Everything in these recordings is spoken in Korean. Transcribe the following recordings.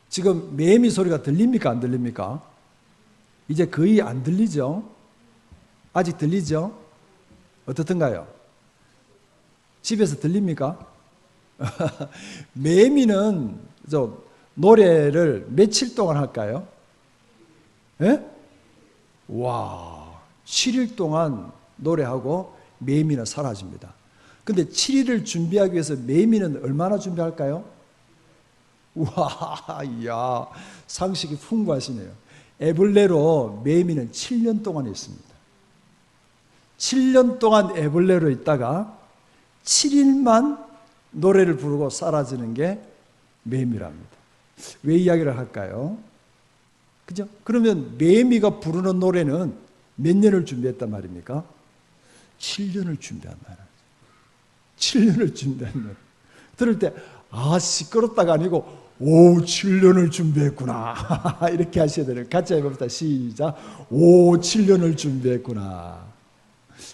지금 매미 소리가 들립니까? 안 들립니까? 이제 거의 안 들리죠? 아직 들리죠? 어떻든가요? 집에서 들립니까? 매미는 노래를 며칠 동안 할까요? 예? 와, 7일 동안 노래하고 매미는 사라집니다. 근데 7일을 준비하기 위해서 매미는 얼마나 준비할까요? 와, 이야, 상식이 풍부하시네요. 애벌레로 매미는 7년 동안 있습니다. 7년 동안 애벌레로 있다가 7일만 노래를 부르고 사라지는 게 매미랍니다. 왜 이야기를 할까요? 그죠? 그러면 매미가 부르는 노래는 몇 년을 준비했단 말입니까? 7년을 준비한 말이에요. 7년을 준비한 노래. 들을 때, 시끄럽다가 아니고, 7년을 준비했구나. 이렇게 하셔야 돼요. 같이 해봅시다. 시작. 7년을 준비했구나.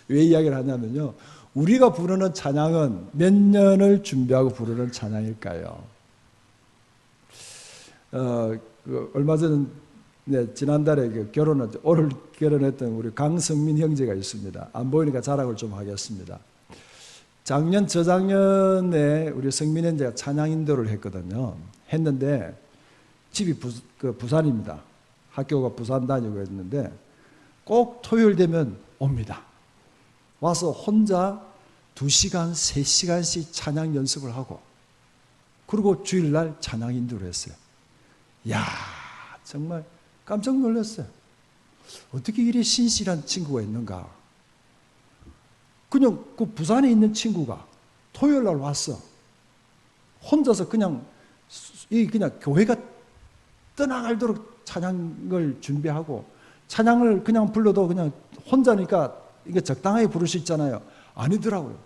왜 이야기를 하냐면요. 우리가 부르는 찬양은 몇 년을 준비하고 부르는 찬양일까요? 얼마 전, 지난달에 오늘 결혼했던 우리 강성민 형제가 있습니다. 안 보이니까 자랑을 좀 하겠습니다. 저작년에 우리 성민 형제가 찬양 인도를 했거든요. 했는데 집이 부산입니다. 학교가 부산 다니고 있는데 꼭 토요일 되면 옵니다. 와서 혼자 2시간, 3시간씩 찬양 연습을 하고 그리고 주일날 찬양 인도를 했어요. 이야, 정말 깜짝 놀랐어요. 어떻게 이리 신실한 친구가 있는가. 그냥 그 부산에 있는 친구가 토요일날 왔어. 혼자서 그냥 교회가 떠나갈도록 찬양을 준비하고 찬양을 그냥 불러도 그냥 혼자니까 이게 적당하게 부를 수 있잖아요. 아니더라고요.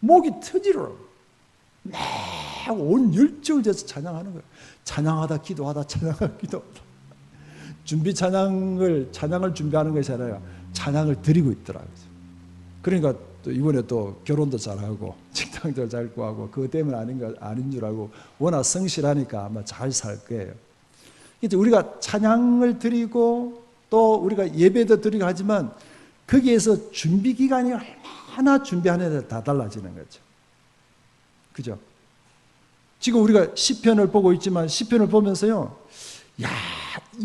목이 터지더라고요. 온 열정을 줘서 찬양하는 거예요. 찬양하다 기도하다 찬양하다 기도하다. 찬양을 준비하는 것이 아니라 찬양을 드리고 있더라고요. 그러니까 또 이번에 또 결혼도 잘하고 직장도 잘 구하고 그것 때문에 아닌 줄 알고 워낙 성실하니까 아마 잘 살 거예요. 이제 우리가 찬양을 드리고 또 우리가 예배도 드리고 하지만 거기에서 준비 기간이 얼마나 준비하느냐에 다 달라지는 거죠. 그죠? 지금 우리가 시편을 보고 있지만 시편을 보면서요,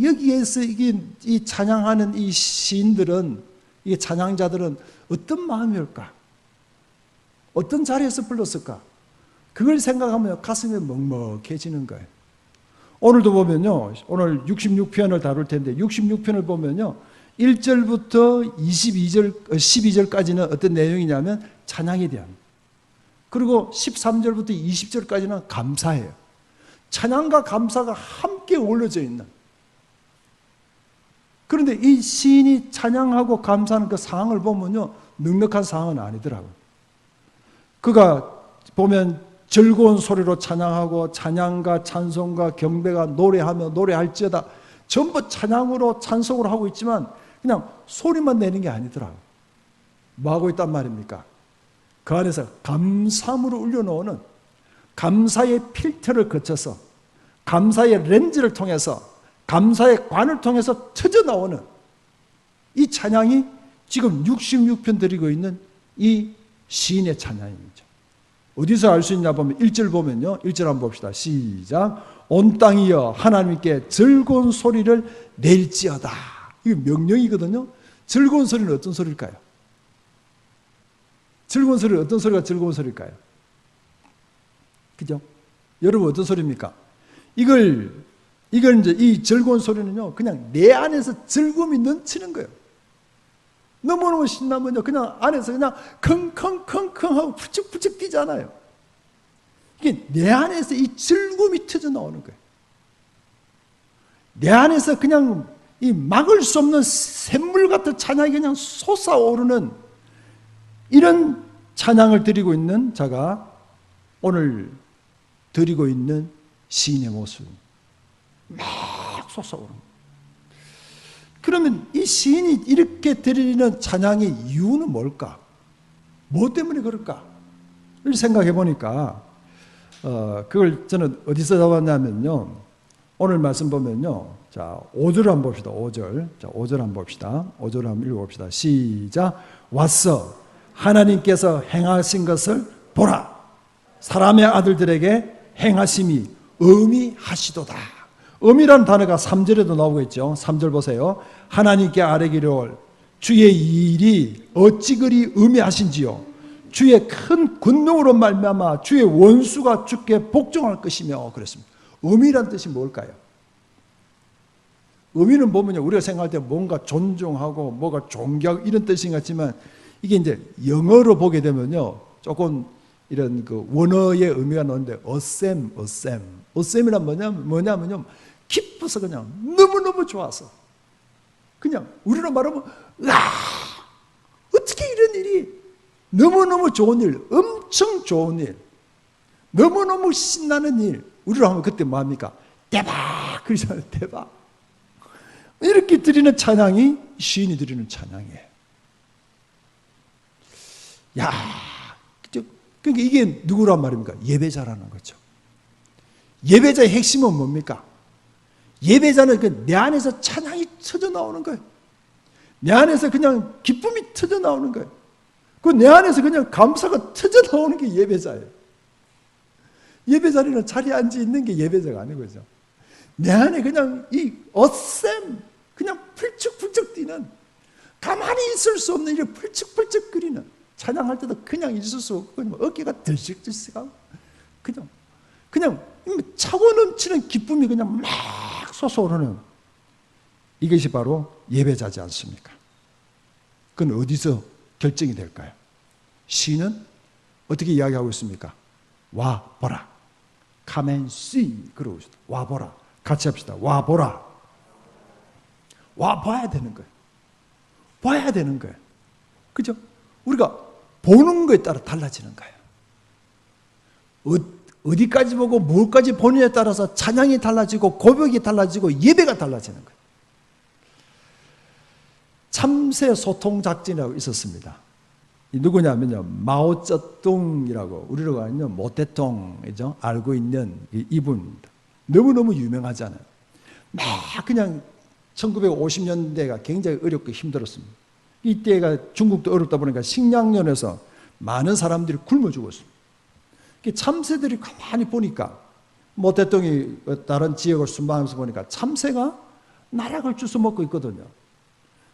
여기에서 이 찬양하는 이 시인들은, 이 찬양자들은 어떤 마음일까? 어떤 자리에서 불렀을까? 그걸 생각하면 가슴이 먹먹해지는 거예요. 오늘도 보면요, 오늘 66편을 다룰 텐데 66편을 보면요, 1절부터 12절까지는 어떤 내용이냐면 찬양에 대한, 그리고 13절부터 20절까지는 감사예요. 찬양과 감사가 함께 어우러져 있는. 그런데 이 시인이 찬양하고 감사하는 그 상황을 보면요, 넉넉한 상황은 아니더라고요. 그가 보면 즐거운 소리로 찬양하고 찬양과 찬송과 경배가 노래하며 노래할지어다 전부 찬양으로 찬송을 하고 있지만 그냥 소리만 내는 게 아니더라고요. 뭐 하고 있단 말입니까? 그 안에서 감사함으로 올려놓는, 감사의 필터를 거쳐서 감사의 렌즈를 통해서 감사의 관을 통해서 터져 나오는 이 찬양이 지금 66편 드리고 있는 이 시인의 찬양입니다. 어디서 알 수 있냐 보면 1절 보면요, 1절 한번 봅시다. 시작. 온 땅이여 하나님께 즐거운 소리를 낼지어다. 이게 명령이거든요. 즐거운 소리는 어떤 소리일까요? 즐거운 소리는 어떤 소리가 즐거운 소리일까요? 그죠? 여러분 어떤 소리입니까? 이걸 이제 이 즐거운 소리는요, 그냥 내 안에서 즐거움이 넘치는 거예요. 너무너무 신나면요, 그냥 안에서 그냥 킁킁킁킁 하고 부쩍부쩍 뛰잖아요. 이게 내 안에서 이 즐거움이 터져 나오는 거예요. 내 안에서 그냥 이 막을 수 없는 샘물 같은 찬양이 그냥 솟아오르는 이런 찬양을 드리고 있는 자가 오늘 드리고 있는 시인의 모습입니다. 막 솟아오르는 거예요. 그러면 이 시인이 이렇게 드리는 찬양의 이유는 뭘까? 뭐 때문에 그럴까를 생각해 보니까 그걸 저는 어디서 잡았냐면요. 오늘 말씀 보면요. 자, 5절 한번 봅시다. 5절. 자, 5절 한번 봅시다. 5절 한번 읽어봅시다. 시작. 왔어. 하나님께서 행하신 것을 보라. 사람의 아들들에게 행하심이 의미하시도다. 의미라는 단어가 3절에도 나오고 있죠. 3절 보세요. 하나님께 아뢰기를 주의 일이 어찌 그리 의미하신지요. 주의 큰 권능으로 말미암아 주의 원수가 주께 복종할 것이며 그랬습니다. 의미란 뜻이 뭘까요? 의미는 보면요, 우리가 생각할 때 뭔가 존중하고 뭐가 존경 이런 뜻인 것 같지만 이게 이제 영어로 보게 되면요, 조금 이런 그 원어의 의미가 나오는데 어셈이란 뭐냐면요, 기뻐서 그냥 너무너무 좋아서 그냥 우리로 말하면 어떻게 이런 일이 너무너무 좋은 일, 엄청 좋은 일, 너무너무 신나는 일, 우리로 하면 그때 뭐합니까? 대박! 그러잖아요. 대박. 이렇게 드리는 찬양이 시인이 드리는 찬양이에요. 야, 그러니까 이게 누구란 말입니까? 예배자라는 거죠. 예배자의 핵심은 뭡니까? 예배자는 내 안에서 찬양이 터져 나오는 거예요. 내 안에서 그냥 기쁨이 터져 나오는 거예요. 그 내 안에서 그냥 감사가 터져 나오는 게 예배자예요. 예배 자리는 자리에 앉아 있는 게 예배자가 아니고요. 내 안에 그냥 이 어셈, 그냥 펄쩍펄쩍 뛰는, 가만히 있을 수 없는 이런 펄쩍펄쩍 거리는, 찬양할 때도 그냥 있을 수 없고 어깨가 들썩들썩하고 그냥 차고 넘치는 기쁨이 그냥 막 솟아오르는, 이것이 바로 예배자지 않습니까? 그건 어디서 결정이 될까요? 시는 어떻게 이야기하고 있습니까? 와 보라, come and see. 그러고 있습니다. 와 보라. 같이 합시다. 와 보라. 와 봐야 되는 거예요. 봐야 되는 거예요. 그죠? 우리가 보는 거에 따라 달라지는 거예요. 어디까지 보고 뭘까지 보느냐에 따라서 찬양이 달라지고 고백이 달라지고 예배가 달라지는 거예요. 참새 소통 작전이라고 있었습니다. 누구냐면요, 마오쩌둥이라고 우리로 하면 모태통이죠. 알고 있는 이분입니다. 너무너무 유명하잖아요. 막 그냥 1950년대가 굉장히 어렵고 힘들었습니다. 이때가 중국도 어렵다 보니까 식량난에서 많은 사람들이 굶어 죽었습니다. 참새들이 가만히 보니까 모태통이 다른 지역을 순방하면서 보니까 참새가 나락을 주워 먹고 있거든요.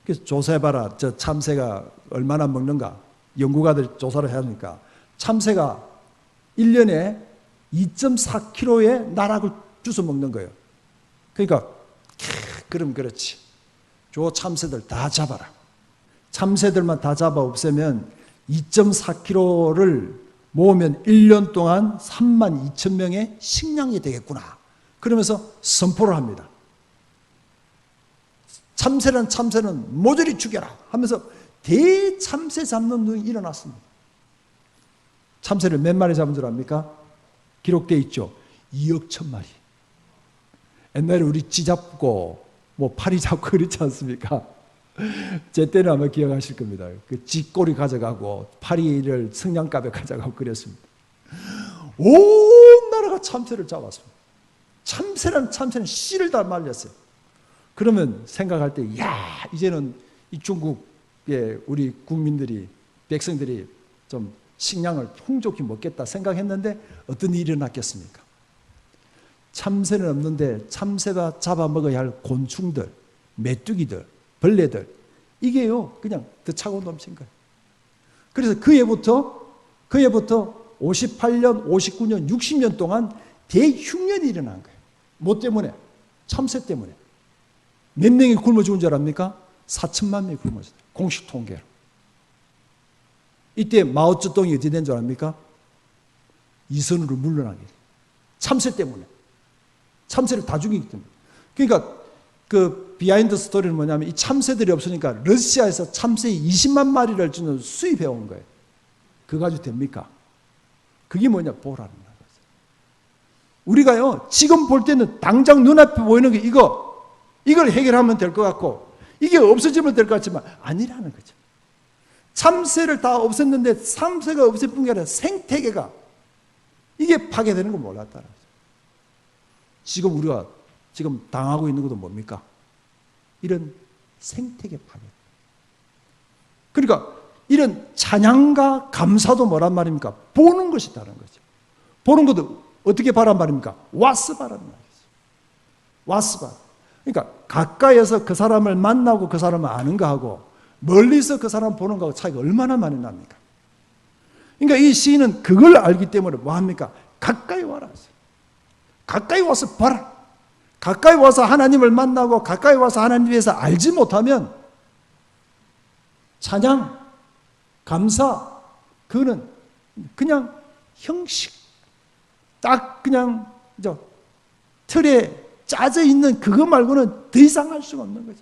그래서 조사해봐라, 저 참새가 얼마나 먹는가. 연구가들이 조사를 하니까 참새가 1년에 2.4kg의 나락을 주워 먹는 거예요. 그러니까 그럼 그렇지, 저 참새들 다 잡아라. 참새들만 다 잡아 없애면 2.4kg를 모으면 1년 동안 32,000명의 식량이 되겠구나. 그러면서 선포를 합니다. 참새는 모조리 죽여라 하면서 대참새 잡는 놈이 일어났습니다. 참새를 몇 마리 잡은 줄 압니까? 기록되어 있죠. 2억 1,000마리. 옛날에 우리 쥐 잡고 뭐 파리 잡고 그렇지 않습니까? 제 때는 아마 기억하실 겁니다. 그 쥐꼬리 가져가고 파리를 성냥갑에 가져가고 그랬습니다. 온 나라가 참새를 잡았습니다. 참새는 씨를 다 말렸어요. 그러면 생각할 때, 야, 이제는 이 중국의 우리 국민들이, 백성들이 좀 식량을 풍족히 먹겠다 생각했는데 어떤 일이 일어났겠습니까? 참새는 없는데 참새가 잡아먹어야 할 곤충들, 메뚜기들, 벌레들, 이게요 그냥 더 차고 넘친 거예요. 그래서 그 해부터 58년, 59년, 60년 동안 대흉년이 일어난 거예요. 뭐 때문에? 참새 때문에. 몇 명이 굶어 죽은 줄 압니까? 4천만 명이 굶어 죽었어요. 공식 통계로. 이때 마오쩌둥이 어떻게 된 줄 압니까? 이선으로 물러나게 돼요. 참새 때문에. 참새를 다 죽이기 때문에. 그러니까 그 비하인드 스토리는 뭐냐면 이 참새들이 없으니까 러시아에서 참새 20만 마리를 주는 수입해 온 거예요. 그거 가지고 됩니까? 그게 뭐냐? 보라는 거예요. 우리가요 지금 볼 때는 당장 눈앞에 보이는 게 이걸 해결하면 될 것 같고 이게 없어지면 될 것 같지만 아니라는 거죠. 참새를 다 없앴는데 참새가 없을 뿐만 아니라 생태계가 이게 파괴되는 걸 몰랐다는 거죠. 지금 우리가 지금 당하고 있는 것도 뭡니까? 이런 생태계 파괴. 그러니까 이런 찬양과 감사도 뭐란 말입니까? 보는 것이다는 거죠. 보는 것도 어떻게 바란 말입니까? 와스 바라는 말이죠. 와스 바. 그러니까 가까이에서 그 사람을 만나고 그 사람을 아는 거하고 멀리서 그 사람 보는 거하고 차이가 얼마나 많이 납니까? 그러니까 이 시인은 그걸 알기 때문에 뭐 합니까? 가까이 와라. 가까이 와서 봐라. 가까이 와서 하나님을 만나고 가까이 와서 하나님에 대해서 알지 못하면 찬양, 감사, 그거는 그냥 형식, 딱 그냥 틀에 짜져 있는 그거 말고는 더 이상 할 수가 없는 거죠.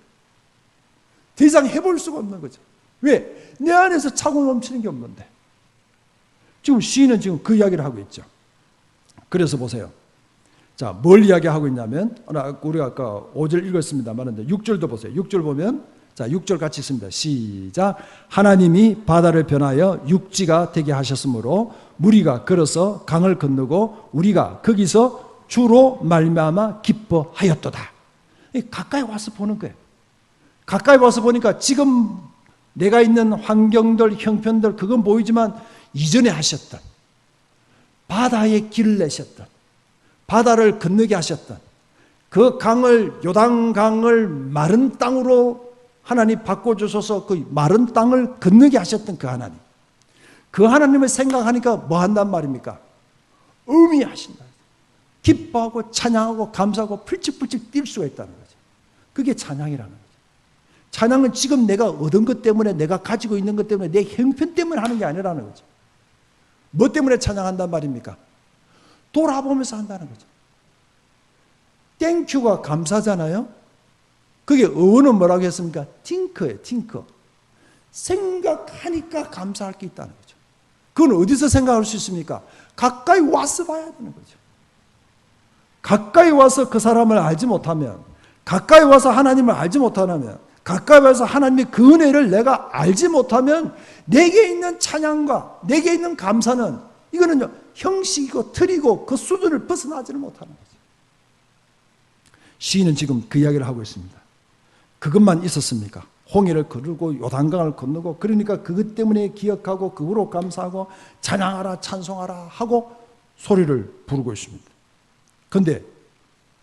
더 이상 해볼 수가 없는 거죠. 왜? 내 안에서 차고 넘치는 게 없는데. 지금 시인은 지금 그 이야기를 하고 있죠. 그래서 보세요. 자, 뭘 이야기하고 있냐면, 우리가 아까 5절 읽었습니다만, 6절도 보세요. 6절 보면, 자, 6절 같이 있습니다. 시작. 하나님이 바다를 변하여 육지가 되게 하셨으므로 무리가 걸어서 강을 건너고 우리가 거기서 주로 말미암아 기뻐하였도다. 가까이 와서 보는 거예요. 가까이 와서 보니까 지금 내가 있는 환경들, 형편들, 그건 보이지만 이전에 하셨던, 바다에 길을 내셨던, 바다를 건너게 하셨던, 그 강을, 요단강을 마른 땅으로 하나님 바꿔주셔서 그 마른 땅을 건너게 하셨던 그 하나님. 그 하나님을 생각하니까 뭐 한단 말입니까? 의미하신다. 기뻐하고 찬양하고 감사하고 풀찍풀찍 뛸 수가 있다는 거죠. 그게 찬양이라는 거죠. 찬양은 지금 내가 얻은 것 때문에, 내가 가지고 있는 것 때문에, 내 형편 때문에 하는 게 아니라는 거죠. 뭐 때문에 찬양한단 말입니까? 돌아보면서 한다는 거죠. 땡큐가 감사잖아요. 그게 어원은 뭐라고 했습니까? 팅크예요. 팅크. 생각하니까 감사할 게 있다는 거죠. 그건 어디서 생각할 수 있습니까? 가까이 와서 봐야 되는 거죠. 가까이 와서 그 사람을 알지 못하면, 가까이 와서 하나님을 알지 못하면, 가까이 와서 하나님의 그 은혜를 내가 알지 못하면 내게 있는 찬양과 내게 있는 감사는 이거는요, 형식이고 틀이고 그 수준을 벗어나지를 못하는 거죠. 시인은 지금 그 이야기를 하고 있습니다. 그것만 있었습니까? 홍해를 거르고 요단강을 건너고, 그러니까 그것 때문에 기억하고 그거로 감사하고 찬양하라 찬송하라 하고 소리를 부르고 있습니다. 그런데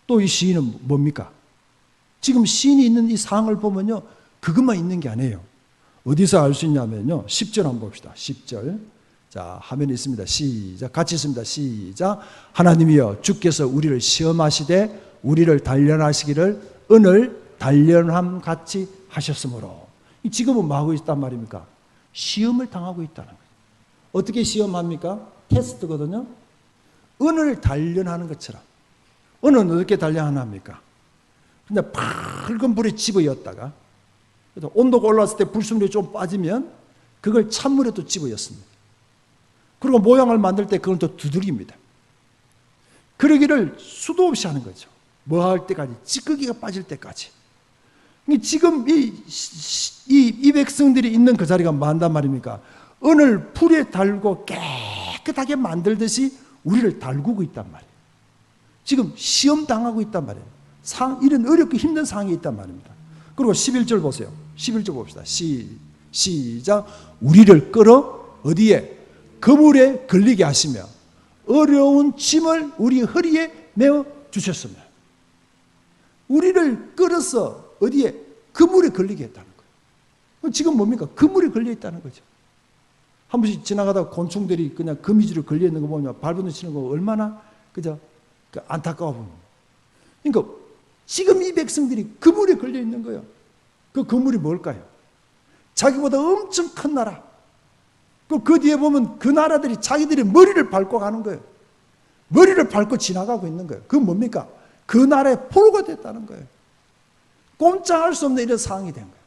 또 이 시인은 뭡니까? 지금 시인이 있는 이 상황을 보면요, 그것만 있는 게 아니에요. 어디서 알 수 있냐면요, 10절 한번 봅시다. 10절. 자, 화면에 있습니다. 시작. 같이 있습니다. 시작. 하나님이여, 주께서 우리를 시험하시되 우리를 단련하시기를 은을 단련함 같이 하셨으므로. 지금은 뭐 하고 있단 말입니까? 시험을 당하고 있다는 거예요. 어떻게 시험합니까? 테스트거든요. 은을 단련하는 것처럼. 은은 어떻게 단련합니까? 그냥 밝은 불에 집어였다가 온도가 올라왔을 때 불순물이 좀 빠지면 그걸 찬물에 또 집어였습니다. 그리고 모양을 만들 때 그걸 또 두들깁니다. 그러기를 수도 없이 하는 거죠. 뭐 할 때까지? 찌꺼기가 빠질 때까지. 지금 이 백성들이 있는 그 자리가 뭐 한단 말입니까? 은을 불에 달고 깨끗하게 만들듯이 우리를 달구고 있단 말이에요. 지금 시험 당하고 있단 말이에요. 이런 어렵고 힘든 상황이 있단 말입니다. 그리고 11절 보세요. 11절 봅시다. 시작. 우리를 끌어 어디에? 그물에 걸리게 하시며 어려운 짐을 우리 허리에 메어 주셨습니다. 우리를 끌어서 어디에? 그물에 걸리게 했다는 거예요. 지금 뭡니까? 그물에 걸려 있다는 거죠. 한 번씩 지나가다가 곤충들이 그냥 거미줄에 걸려 있는 거 보면 발버둥 치는 거 얼마나 그저 안타까워 보입니다. 그러니까 지금 이 백성들이 그물에 걸려 있는 거예요. 그 그물이 뭘까요? 자기보다 엄청 큰 나라. 그 뒤에 보면 그 나라들이 자기들이 머리를 밟고 가는 거예요. 머리를 밟고 지나가고 있는 거예요. 그건 뭡니까? 그 나라의 포로가 됐다는 거예요. 꼼짝할 수 없는 이런 상황이 된 거예요.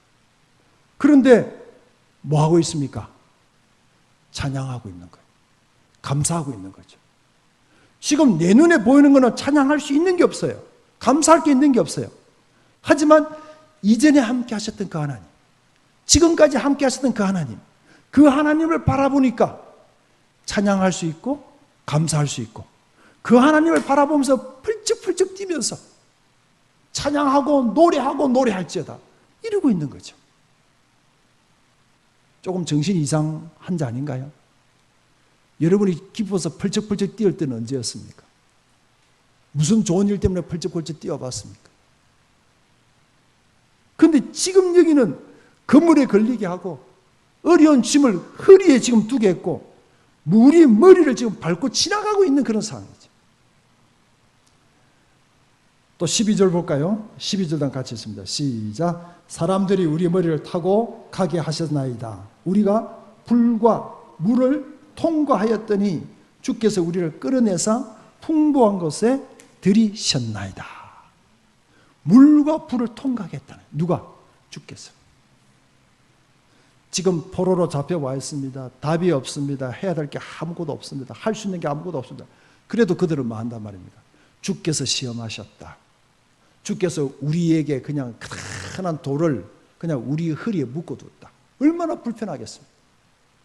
그런데 뭐 하고 있습니까? 찬양하고 있는 거예요. 감사하고 있는 거죠. 지금 내 눈에 보이는 거는 찬양할 수 있는 게 없어요. 감사할 게 있는 게 없어요. 하지만 이전에 함께 하셨던 그 하나님, 지금까지 함께 하셨던 그 하나님, 그 하나님을 바라보니까 찬양할 수 있고 감사할 수 있고 그 하나님을 바라보면서 펄쩍펄쩍 뛰면서 찬양하고 노래하고 노래할지어다 이러고 있는 거죠. 조금 정신 이상한 자 아닌가요? 여러분이 기뻐서 펄쩍펄쩍 뛰을 때는 언제였습니까? 무슨 좋은 일 때문에 펄쩍펄쩍 뛰어봤습니까? 그런데 지금 여기는 그물에 걸리게 하고 어려운 짐을 허리에 지금 두게 했고 우리 머리를 지금 밟고 지나가고 있는 그런 상황이죠. 또 12절 볼까요? 12절단 같이 있습니다. 시작. 사람들이 우리 머리를 타고 가게 하셨나이다. 우리가 불과 물을 통과하였더니 주께서 우리를 끌어내사 풍부한 곳에 들이셨나이다. 물과 불을 통과하겠다는 누가? 주께서. 지금 포로로 잡혀와 있습니다. 답이 없습니다. 해야 될 게 아무것도 없습니다. 할 수 있는 게 아무것도 없습니다. 그래도 그들은 뭐 한단 말입니다. 주께서 시험하셨다. 주께서 우리에게 그냥 큰한 돌을 그냥 우리 허리에 묶어뒀다. 얼마나 불편하겠습니까?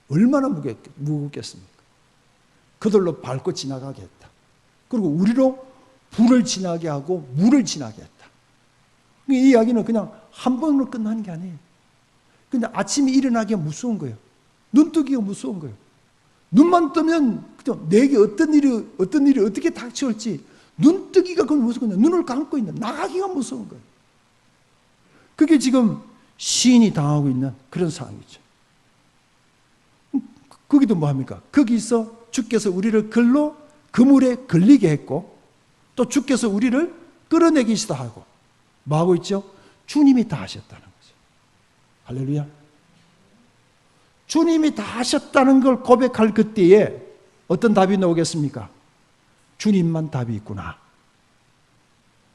얼마나 무겁겠습니까? 그들로 밟고 지나가게 했다. 그리고 우리로 불을 지나게 하고 물을 지나게 했다. 이 이야기는 그냥 한 번으로 끝나는 게 아니에요. 근데 아침에 일어나기가 무서운 거예요. 눈 뜨기가 무서운 거예요. 눈만 뜨면 그냥 내게 어떤 일이 어떻게 닥쳐올지 눈 뜨기가 그건 무서운 거예요. 눈을 감고 있는 나가기가 무서운 거예요. 그게 지금 시인이 당하고 있는 그런 상황이죠. 거기도 뭐합니까? 거기서 주께서 우리를 그물에 걸리게 했고 또 주께서 우리를 끌어내기시다 하고 뭐하고 있죠? 주님이 다 하셨다는 거죠. 할렐루야. 주님이 다 하셨다는 걸 고백할 그때에 어떤 답이 나오겠습니까? 주님만 답이 있구나.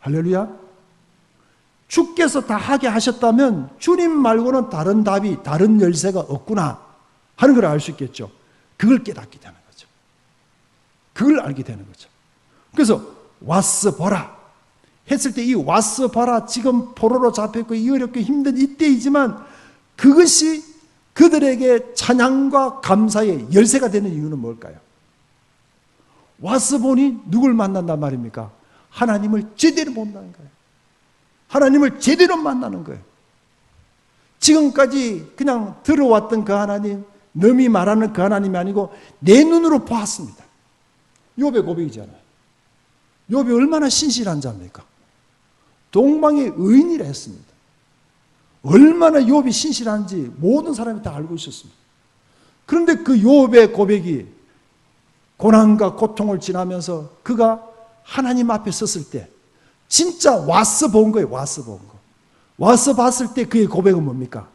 할렐루야. 주께서 다 하게 하셨다면 주님 말고는 다른 답이, 다른 열쇠가 없구나 하는 걸 알 수 있겠죠. 그걸 깨닫게 되는 거죠. 그걸 알게 되는 거죠. 그래서 왔어 보라 했을 때 이 왔어 보라 지금 포로로 잡혔고 이 어렵고 힘든 이때이지만 그것이 그들에게 찬양과 감사의 열쇠가 되는 이유는 뭘까요? 와서 보니 누굴 만난단 말입니까? 하나님을 제대로 본다는 거예요. 하나님을 제대로 만나는 거예요. 지금까지 그냥 들어왔던 그 하나님, 남이 말하는 그 하나님이 아니고 내 눈으로 보았습니다. 욥의 고백이잖아요. 욥이 얼마나 신실한 자입니까? 동방의 의인이라 했습니다. 얼마나 욥이 신실한지 모든 사람이 다 알고 있었습니다. 그런데 그 욥의 고백이 고난과 고통을 지나면서 그가 하나님 앞에 섰을 때 진짜 와서 본 거예요. 와서 본 거. 와서 봤을 때 그의 고백은 뭡니까?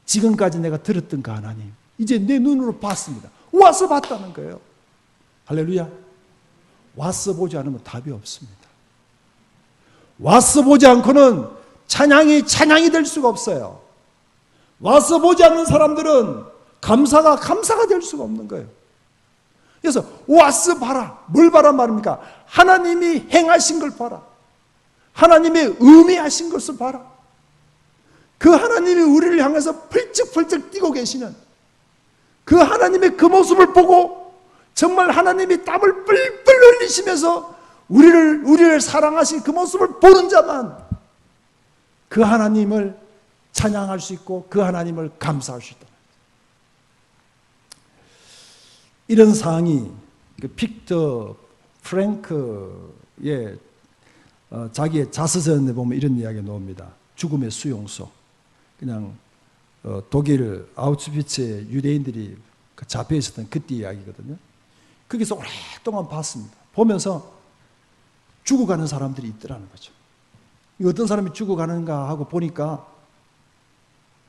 지금까지 내가 들었던 그 하나님 이제 내 눈으로 봤습니다. 와서 봤다는 거예요. 할렐루야. 와서 보지 않으면 답이 없습니다. 와서 보지 않고는 찬양이 될 수가 없어요. 와서 보지 않는 사람들은 감사가 될 수가 없는 거예요. 그래서 와서 봐라. 뭘 봐란 말입니까? 하나님이 행하신 걸 봐라. 하나님의 의미하신 것을 봐라. 그 하나님이 우리를 향해서 펄쩍펄쩍 뛰고 계시는 그 하나님의 그 모습을 보고 정말 하나님이 땀을 뿔뿔 흘리시면서 우리를 사랑하신 그 모습을 보는 자만 그 하나님을 찬양할 수 있고 그 하나님을 감사할 수 있다. 이런 상황이 빅터 프랭크의 자기의 자서전에 보면 이런 이야기가 나옵니다. 죽음의 수용소. 그냥 독일 아우슈비츠에 유대인들이 잡혀 있었던 그때 이야기거든요. 거기서 오랫동안 봤습니다. 보면서 죽어가는 사람들이 있더라는 거죠. 어떤 사람이 죽어가는가 하고 보니까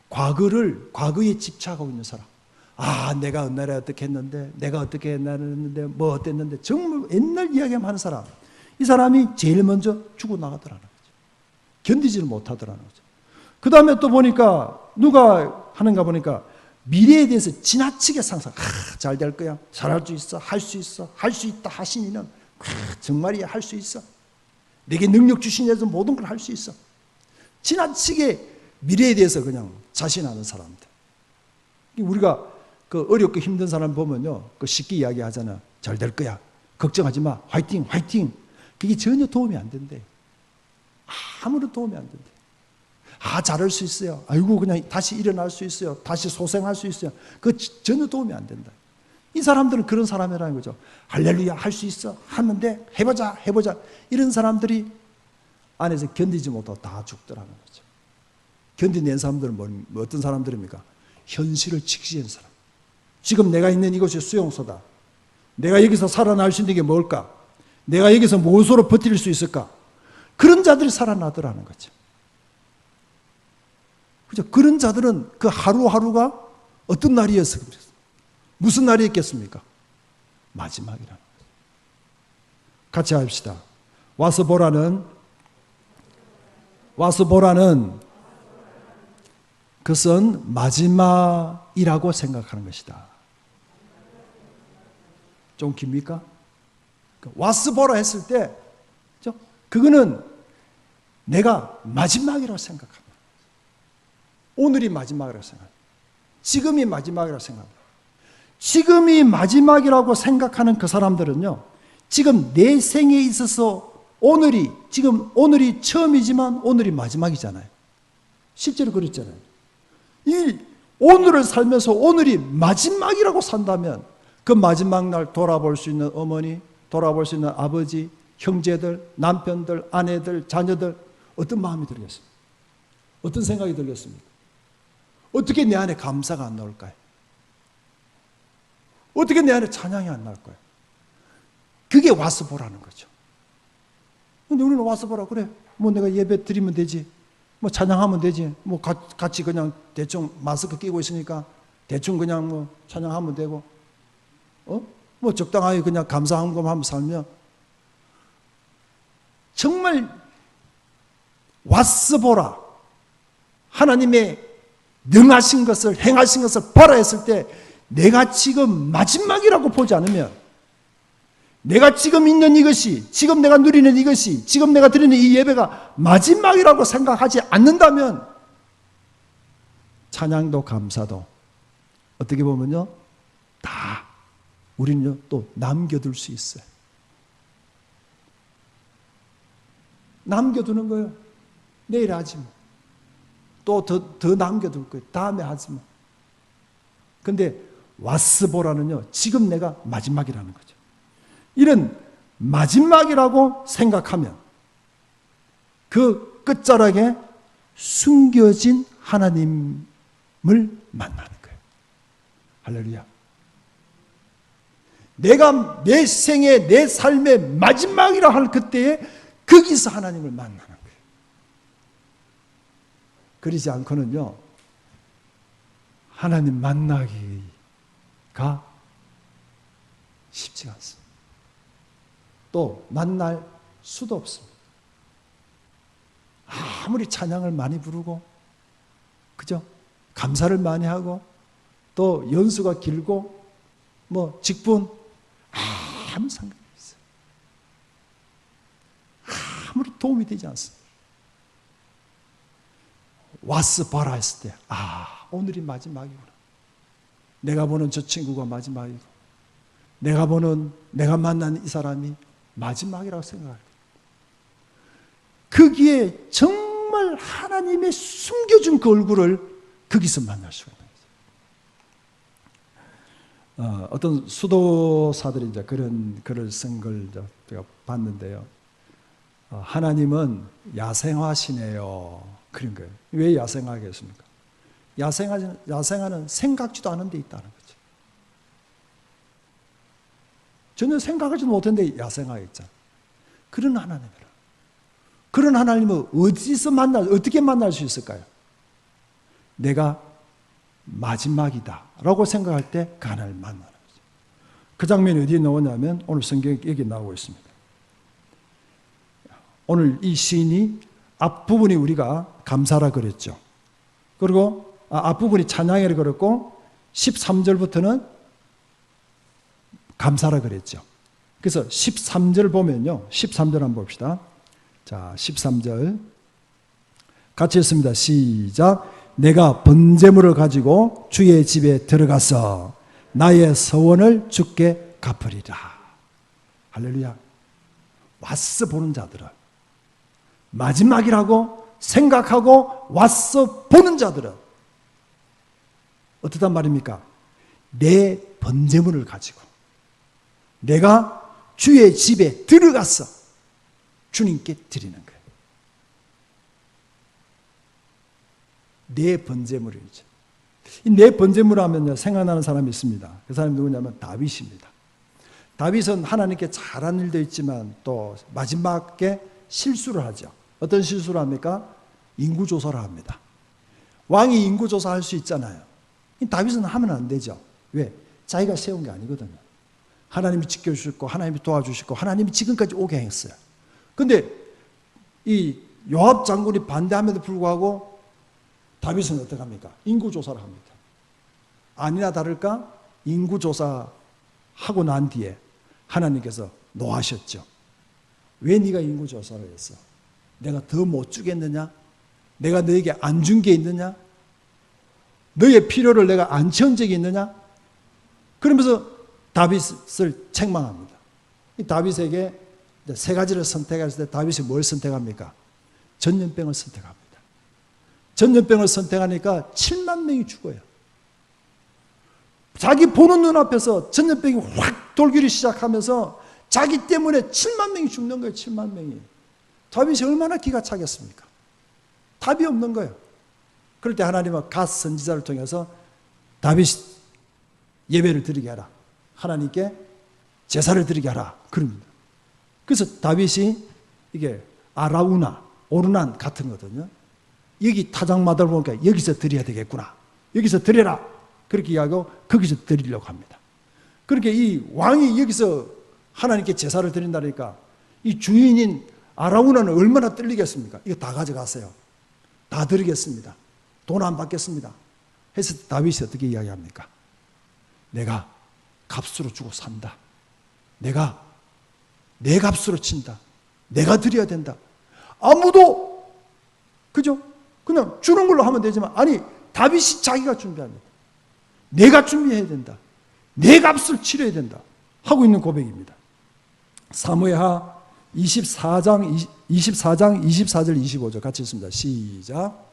과거에 집착하고 있는 사람. 아, 내가 옛날에 어떻게 했는데, 내가 어떻게 했는데, 뭐 어땠는데, 정말 옛날 이야기만 하는 사람. 이 사람이 제일 먼저 죽어나가더라는 거죠. 견디지를 못하더라는 거죠. 그 다음에 또 보니까, 누가 하는가 보니까, 미래에 대해서 지나치게 상상. 잘 될 거야. 잘할 수 있어. 할 수 있어. 할 수 있다 하시니는, 정말이야. 할 수 있어. 내게 능력 주시니에서 모든 걸 할 수 있어. 지나치게 미래에 대해서 그냥 자신하는 사람들. 우리가 그 어렵고 힘든 사람 보면요, 그 쉽게 이야기하잖아. 잘 될 거야. 걱정하지 마. 화이팅, 화이팅. 그게 전혀 도움이 안 된대. 아무런 도움이 안 된대. 잘할 수 있어요. 아이고, 그냥 다시 일어날 수 있어요. 다시 소생할 수 있어요. 그 전혀 도움이 안 된다. 이 사람들은 그런 사람이라는 거죠. 할렐루야, 할 수 있어. 하는데 해보자, 해보자. 이런 사람들이 안에서 견디지 못하고 다 죽더라는 거죠. 견디낸 사람들은 어떤 사람들입니까? 현실을 직시한 사람. 지금 내가 있는 이곳이 수용소다. 내가 여기서 살아날 수 있는 게 뭘까? 내가 여기서 무엇으로 버틸 수 있을까? 그런 자들이 살아나더라는 거죠. 그죠? 그런 자들은 그 하루하루가 어떤 날이었어? 무슨 날이었겠습니까? 마지막이라는 거죠. 같이 합시다. 와서 보라는 그것은 마지막이라고 생각하는 것이다. 좀 깁니까? 와서 보라 했을 때 그거는 내가 마지막이라고 생각합니다. 오늘이 마지막이라고 생각합니다. 지금이 마지막이라고 생각합니다. 지금이 마지막이라고 생각하는 그 사람들은요, 지금 내 생에 있어서 지금 오늘이 처음이지만 오늘이 마지막이잖아요. 실제로 그랬잖아요. 이 오늘을 살면서 오늘이 마지막이라고 산다면 그 마지막 날 돌아볼 수 있는 어머니, 돌아볼 수 있는 아버지, 형제들, 남편들, 아내들, 자녀들 어떤 마음이 들겠습니까? 어떤 생각이 들겠습니까? 어떻게 내 안에 감사가 안 나올까요? 어떻게 내 안에 찬양이 안 나올까요? 그게 와서 보라는 거죠. 근데 우리는 와서 보라 그래. 뭐 내가 예배 드리면 되지. 뭐 찬양하면 되지. 뭐 같이 그냥 대충 마스크 끼고 있으니까 대충 그냥 뭐 찬양하면 되고, 뭐 적당하게 그냥 감사한 것만 하면 살면 정말 와서 보라. 하나님의 능하신 것을 행하신 것을 보라 했을 때 내가 지금 마지막이라고 보지 않으면, 내가 지금 있는 이것이, 지금 내가 누리는 이것이, 지금 내가 드리는 이 예배가 마지막이라고 생각하지 않는다면 찬양도 감사도 어떻게 보면요 다 우리는요 또 남겨둘 수 있어요. 남겨두는 거예요. 내일 하지 뭐. 또 더 남겨둘 거예요. 다음에 하지 뭐. 근데 와서 보라는요 지금 내가 마지막이라는 거죠. 이런 마지막이라고 생각하면 그 끝자락에 숨겨진 하나님을 만나는 거예요. 할렐루야. 내가 내 생에 내 삶의 마지막이라 할 그때에 거기서 하나님을 만나는 거예요. 그러지 않고는요 하나님 만나기가 쉽지가 않습니다. 또 만날 수도 없습니다. 아무리 찬양을 많이 부르고, 그죠? 감사를 많이 하고, 또 연수가 길고, 뭐 직분 아무 상관이 없어요. 아무리 도움이 되지 않습니다. 와서 봐라 했을 때, 오늘이 마지막이구나. 내가 보는 저 친구가 마지막이고, 내가 만난 이 사람이 마지막이라고 생각할 거예요. 거기에 정말 하나님의 숨겨준 그 얼굴을 거기서 만날 수가 있는 거죠. 어떤 수도사들이 이제 그런 글을 쓴 걸 제가 봤는데요. 하나님은 야생화시네요. 그런 거예요. 왜 야생화겠습니까? 야생화는 생각지도 않은 데 있다는 거죠. 전혀 생각하지도 못했는데 야생화가 있잖아요. 그런 하나님이라. 그런 하나님을 어떻게 만날 수 있을까요? 내가 마지막이다 라고 생각할 때 그 하나님을 만나는 거죠. 그 장면이 어디에 나오냐면 오늘 성경에 여기 나오고 있습니다. 오늘 이 시인이 앞부분이 우리가 감사라 그랬죠. 그리고 앞부분이 찬양이라 그랬고 13절부터는 감사라 그랬죠. 그래서 13절 보면요. 13절 한번 봅시다. 자, 13절 같이 했습니다. 시작. 내가 번제물을 가지고 주의 집에 들어가서 나의 서원을 주께 갚으리라. 할렐루야. 왔어 보는 자들은, 마지막이라고 생각하고 왔어 보는 자들은 어떻단 말입니까? 내 번제물을 가지고 내가 주의 집에 들어가서 주님께 드리는 거예요. 내 번제물이죠. 이 내 번제물 하면요, 생각나는 사람이 있습니다. 그 사람이 누구냐면 다윗입니다. 다윗은 하나님께 잘한 일도 있지만 또 마지막에 실수를 하죠. 어떤 실수를 합니까? 인구조사를 합니다. 왕이 인구조사할 수 있잖아요. 다윗은 하면 안 되죠. 왜? 자기가 세운 게 아니거든요. 하나님이 지켜주셨고 하나님이 도와주셨고 하나님이 지금까지 오게 했어요. 그런데 이 요압 장군이 반대함에도 불구하고 다윗은 어떻게 합니까? 인구조사를 합니다. 아니나 다를까 인구조사하고 난 뒤에 하나님께서 노하셨죠. 왜 네가 인구조사를 했어? 내가 더 못 주겠느냐? 내가 너에게 안 준 게 있느냐? 너의 필요를 내가 안 채운 적이 있느냐? 그러면서 다윗을 책망합니다. 이 다윗에게 세 가지를 선택했을 때 다윗이 뭘 선택합니까? 전염병을 선택합니다. 전염병을 선택하니까 7만 명이 죽어요. 자기 보는 눈앞에서 전염병이 확 돌기를 시작하면서 자기 때문에 7만 명이 죽는 거예요. 7만 명이. 다윗이 얼마나 기가 차겠습니까? 답이 없는 거예요. 그럴 때 하나님은 갓 선지자를 통해서 다윗 예배를 드리게 하라. 하나님께 제사를 드리게 하라. 그럽니다. 그래서 다윗이 이게 아라우나, 오르난 같은 거거든요. 여기 타작마다를 보니까 여기서 드려야 되겠구나. 여기서 드려라. 그렇게 이야기하고 거기서 드리려고 합니다. 그렇게 이 왕이 여기서 하나님께 제사를 드린다니까 이 주인인 아라우나는 얼마나 떨리겠습니까? 이거 다 가져가세요. 다 드리겠습니다. 돈 안 받겠습니다. 해서 다윗이 어떻게 이야기합니까? 내가 값으로 주고 산다. 내가 내 값으로 친다. 내가 드려야 된다. 아무도 그죠? 그냥 주는 걸로 하면 되지만 아니 다윗이 자기가 준비합니다. 내가 준비해야 된다. 내 값을 치러야 된다. 하고 있는 고백입니다. 사무엘하 24장 24절 25절 같이 읽습니다. 시작.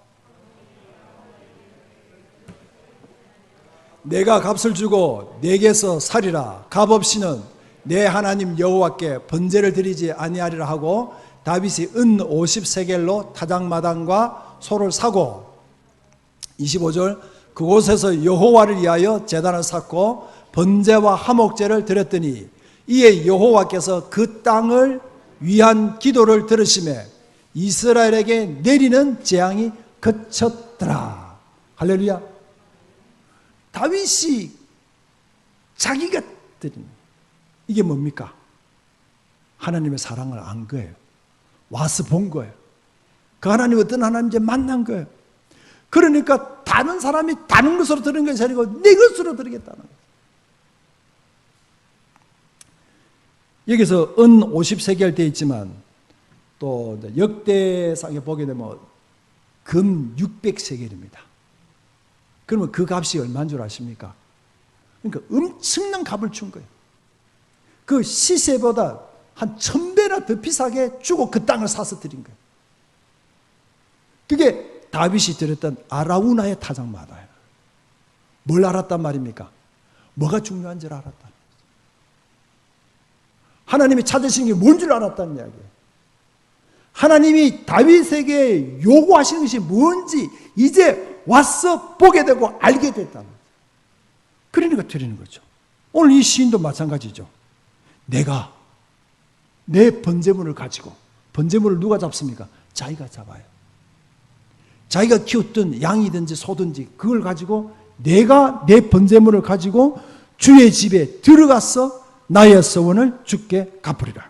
내가 값을 주고 내게서 살이라. 값 없이는 내 하나님 여호와께 번제를 드리지 아니하리라 하고 다윗이 은 50세겔로 타작마당과 소를 사고 25절 그곳에서 여호와를 위하여 제단을 쌓고 번제와 화목제를 드렸더니 이에 여호와께서 그 땅을 위한 기도를 들으시매 이스라엘에게 내리는 재앙이 그쳤더라. 할렐루야. 다윗이 자기가 드린 이게 뭡니까? 하나님의 사랑을 안 거예요. 와서 본 거예요. 그 하나님 어떤 하나님인지 만난 거예요. 그러니까 다른 사람이 다른 것으로 드는 것이 아니고 내 것으로 드리겠다는 거예요. 여기서 은 50세겔 되어 있지만 또 역대상에 보게 되면 금 600세겔입니다. 그러면 그 값이 얼마인 줄 아십니까? 그러니까 엄청난 값을 준 거예요. 그 시세보다 한 1000배나 더 비싸게 주고 그 땅을 사서 드린 거예요. 그게 다윗이 드렸던 아라우나의 타작마다예요. 뭘 알았단 말입니까? 뭐가 중요한지를 알았다. 하나님이 찾으신 게 뭔 줄 알았다는 이야기예요. 하나님이 다윗에게 요구하시는 것이 뭔지 이제 와서 보게 되고 알게 됐다는 거죠. 그러니까 드리는 거죠. 오늘 이 시인도 마찬가지죠. 내가 내 번제물을 가지고, 번제물을 누가 잡습니까? 자기가 잡아요. 자기가 키웠던 양이든지 소든지 그걸 가지고 내가 내 번제물을 가지고 주의 집에 들어가서 나의 서원을 주께 갚으리라.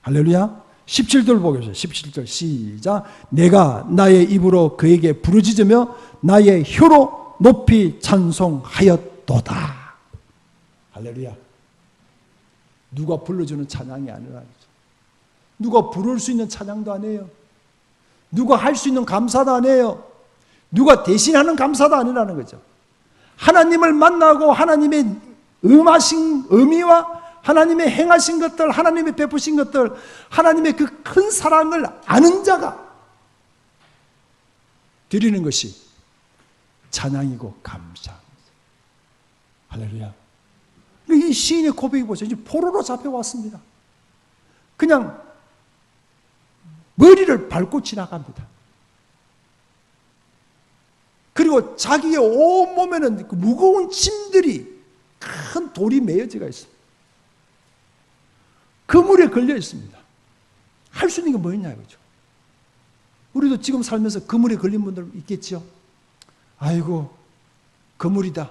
할렐루야. 17절 보겠습니다. 17절 시작. 내가 나의 입으로 그에게 부르짖으며 나의 혀로 높이 찬송하였도다. 할렐루야. 누가 불러주는 찬양이 아니라 누가 부를 수 있는 찬양도 아니에요. 누가 할 수 있는 감사도 아니에요. 누가 대신하는 감사도 아니라는 거죠. 하나님을 만나고 하나님의 음하신 의미와 하나님의 행하신 것들, 하나님의 베푸신 것들, 하나님의 그 큰 사랑을 아는 자가 드리는 것이 찬양이고 감사합니다. 할렐루야. 이 시인의 고백이 보세요. 이제 포로로 잡혀왔습니다. 그냥 머리를 밟고 지나갑니다. 그리고 자기의 온몸에는 무거운 짐들이 큰 돌이 매어지가 있습니다. 그물에 걸려 있습니다. 할 수 있는 게 뭐였냐 이거죠. 우리도 지금 살면서 그물에 걸린 분들 있겠죠. 아이고 그물이다.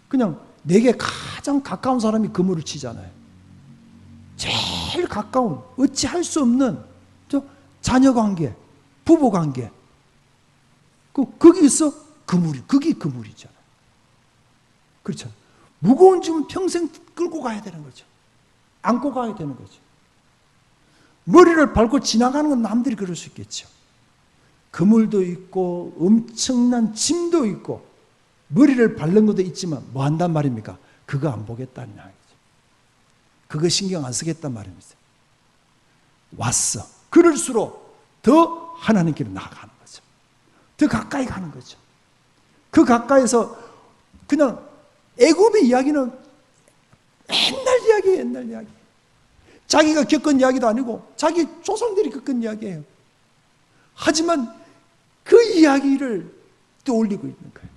그냥 내게 가장 가까운 사람이 그물을 치잖아요. 제일 가까운 어찌할 수 없는 자녀관계, 부부관계. 거기서 그게 그물이잖아요. 그렇죠. 무거운 짐은 평생 끌고 가야 되는 거죠. 안고 가야 되는 거죠. 머리를 밟고 지나가는 건 남들이 그럴 수 있겠죠. 그물도 있고 엄청난 짐도 있고 머리를 밟는 것도 있지만 뭐 한단 말입니까? 그거 안 보겠다는 이야기죠. 그거 신경 안 쓰겠단 말입니다. 왔어. 그럴수록 더 하나님께로 나아가는 거죠. 더 가까이 가는 거죠. 그 가까이서 그냥 애굽의 이야기는 옛날 이야기예요. 옛날 이야기. 자기가 겪은 이야기도 아니고 자기 조상들이 겪은 이야기예요. 하지만 그 이야기를 떠올리고 있는 거예요.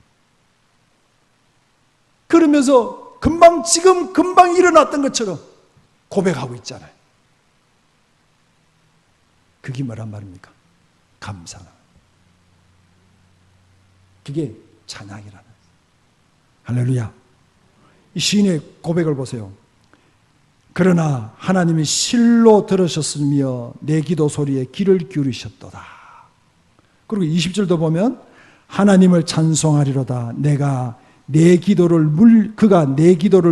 그러면서 지금 금방 일어났던 것처럼 고백하고 있잖아요. 그게 뭐란 말입니까? 감사나. 그게 찬양이라는. 할렐루야. 이 시인의 고백을 보세요. 그러나 하나님이 실로 들으셨으며 내 기도 소리에 귀를 기울이셨도다. 그리고 20절도 보면 하나님을 찬송하리로다. 그가 내 기도를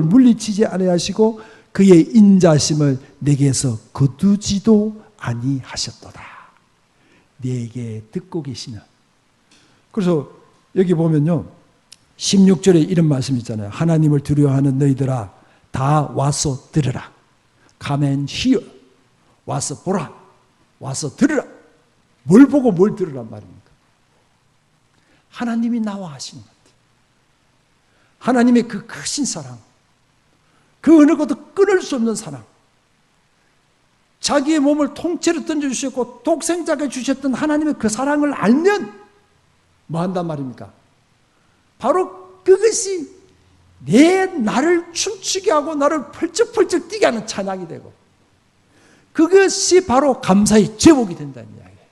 물리치지 아니하시고 그의 인자심을 내게서 거두지도 아니하셨도다. 내게 듣고 계시는. 그래서 여기 보면요 16절에 이런 말씀 있잖아요. 하나님을 두려워하는 너희들아 다 와서 들으라. Come and hear. 와서 보라. 와서 들으라. 뭘 보고 뭘 들으란 말입니까? 하나님이 나와 하시는 것. 하나님의 그 크신 사랑, 그 어느 것도 끊을 수 없는 사랑, 자기의 몸을 통째로 던져주셨고 독생자가 주셨던 하나님의 그 사랑을 알면 뭐 한단 말입니까? 바로 그것이 나를 춤추게 하고 나를 펄쩍펄쩍 뛰게 하는 찬양이 되고 그것이 바로 감사의 제목이 된다는 이야기예요.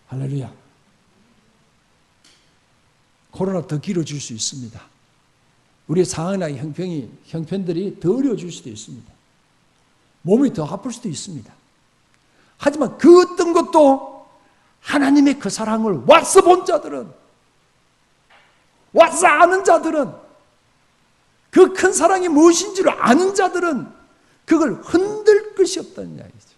할렐루야. 코로나 더 길어질 수 있습니다. 우리의 상황이나 형편들이 더 어려워질 수도 있습니다. 몸이 더 아플 수도 있습니다. 하지만 그 어떤 것도 하나님의 그 사랑을 와서 본 자들은, 와서 아는 자들은, 그 큰 사랑이 무엇인지를 아는 자들은 그걸 흔들 것이 없다는 이야기죠.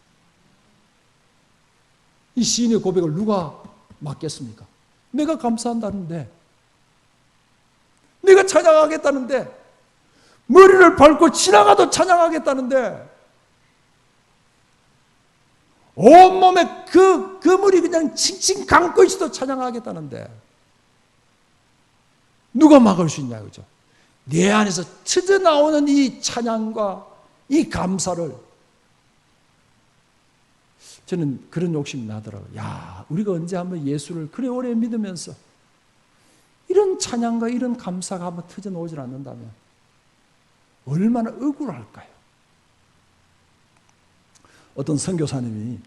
이 시인의 고백을 누가 맡겠습니까? 내가 감사한다는데, 내가 찬양하겠다는데, 머리를 밟고 지나가도 찬양하겠다는데, 온몸에 그물이 그냥 칭칭 감고 있어도 찬양하겠다는데, 누가 막을 수 있냐, 그죠? 내 안에서 터져나오는 이 찬양과 이 감사를 저는 그런 욕심이 나더라고요. 야, 우리가 언제 한번 예수를 그래 오래 믿으면서 이런 찬양과 이런 감사가 한번 터져나오질 않는다면 얼마나 억울할까요? 어떤 선교사님이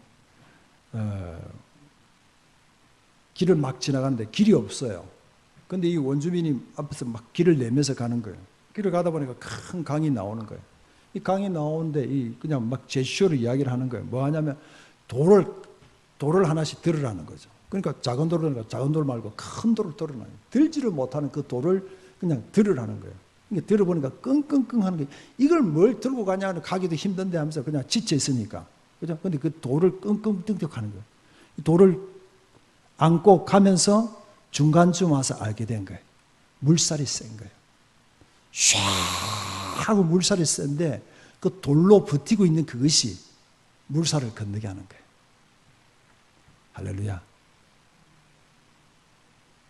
길을 막 지나가는데 길이 없어요. 근데 이 원주민이 앞에서 막 길을 내면서 가는 거예요. 길을 가다 보니까 큰 강이 나오는 거예요. 이 강이 나오는데 그냥 막 제스처로 이야기를 하는 거예요. 뭐 하냐면 돌을 하나씩 들으라는 거죠. 그러니까 작은 돌을 작은 돌 말고 큰 돌을 들으라는 거예요. 들지를 못하는 그 돌을 그냥 들으라는 거예요. 이게 들어보니까 끙끙끙 하는 거예요. 이걸 뭘 들고 가냐 가기도 힘든데 하면서 그냥 지쳐 있으니까. 그죠? 근데 그 돌을 끙끙끙 하는 거예요. 이 돌을 안고 가면서 중간쯤 와서 알게 된 거예요. 물살이 센 거예요. 하고 물살이 센데 그 돌로 버티고 있는 그것이 물살을 건너게 하는 거예요. 할렐루야.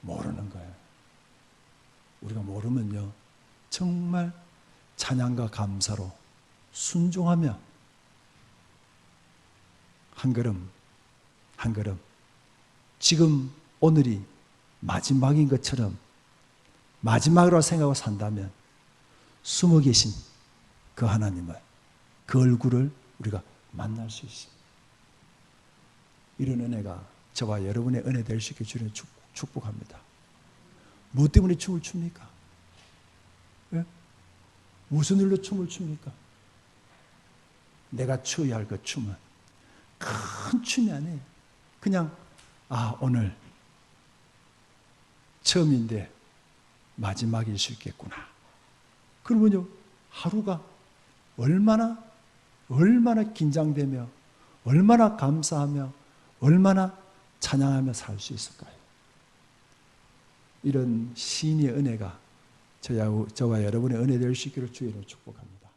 모르는 거예요. 우리가 모르면요, 정말 찬양과 감사로 순종하며 한 걸음 한 걸음, 지금 오늘이 마지막인 것처럼 마지막으로 생각하고 산다면 숨어 계신 그 하나님을, 그 얼굴을 우리가 만날 수 있습니다. 이런 은혜가 저와 여러분의 은혜 될 수 있게 주님 축복합니다. 무엇 때문에 춤을 춥니까? 예? 무슨 일로 춤을 춥니까? 내가 추어야 할 그 춤은 큰 춤이 아니에요. 그냥 오늘 처음인데 마지막일 수 있겠구나. 그러면요, 하루가 얼마나 긴장되며 얼마나 감사하며 얼마나 찬양하며 살 수 있을까요? 이런 신의 은혜가 저와 여러분의 은혜 될 수 있기를 주의로 축복합니다.